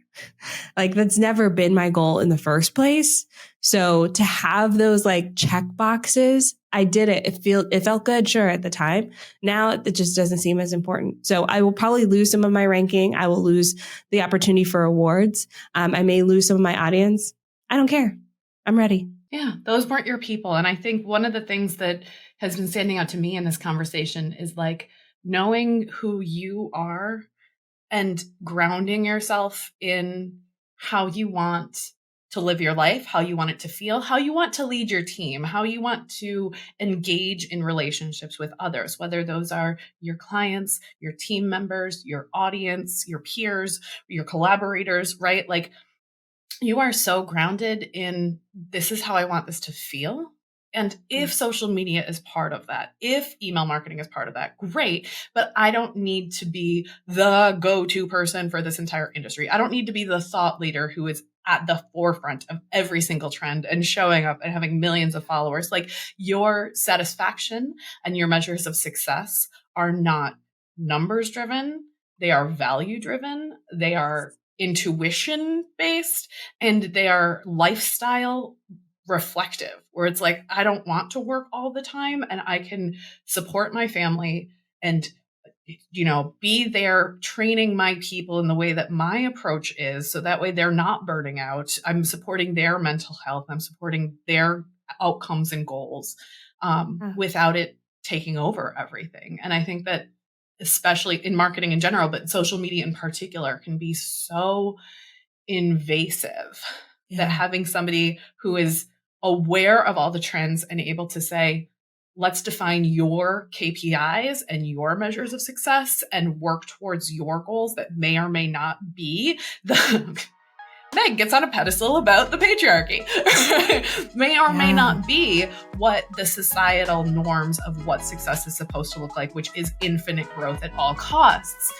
Like that's never been my goal in the first place. So to have those like check boxes, I did it. It felt good, sure, at the time. Now it just doesn't seem as important. So I will probably lose some of my ranking. I will lose the opportunity for awards. I may lose some of my audience. I don't care. I'm ready. Yeah, those weren't your people. And I think one of the things that has been standing out to me in this conversation is like knowing who you are and grounding yourself in how you want to live your life, how you want it to feel, how you want to lead your team, how you want to engage in relationships with others, whether those are your clients, your team members, your audience, your peers, your collaborators, right? Like you are so grounded in this is how I want this to feel. And if social media is part of that, if email marketing is part of that, great. But I don't need to be the go-to person for this entire industry. I don't need to be the thought leader who is at the forefront of every single trend and showing up and having millions of followers. Like your satisfaction and your measures of success are not numbers driven. They are value driven. They are intuition based, and they are lifestyle reflective, where it's like, I don't want to work all the time and I can support my family and, be there training my people in the way that my approach is. So that way they're not burning out. I'm supporting their mental health. I'm supporting their outcomes and goals without it taking over everything. And I think that especially in marketing in general, but social media in particular can be so invasive that having somebody who is aware of all the trends and able to say, let's define your KPIs and your measures of success and work towards your goals that may or may not be the Meg gets on a pedestal about the patriarchy. May or may not be what the societal norms of what success is supposed to look like, which is infinite growth at all costs.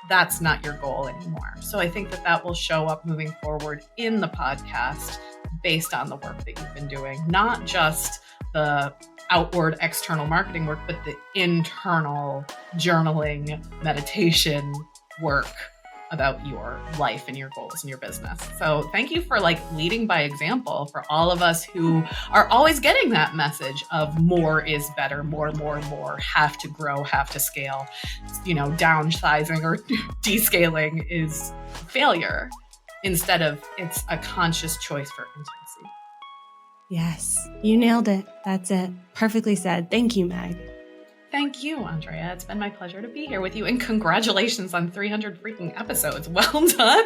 That's not your goal anymore. So I think that will show up moving forward in the podcast based on the work that you've been doing, not just the outward external marketing work, but the internal journaling, meditation work about your life and your goals and your business. So thank you for leading by example for all of us who are always getting that message of more is better, more, have to grow, have to scale, downsizing or descaling is failure instead of it's a conscious choice for intimacy. Yes, you nailed it. That's it. Perfectly said. Thank you, Meg. Thank you, Andrea. It's been my pleasure to be here with you, and congratulations on 300 freaking episodes. Well done.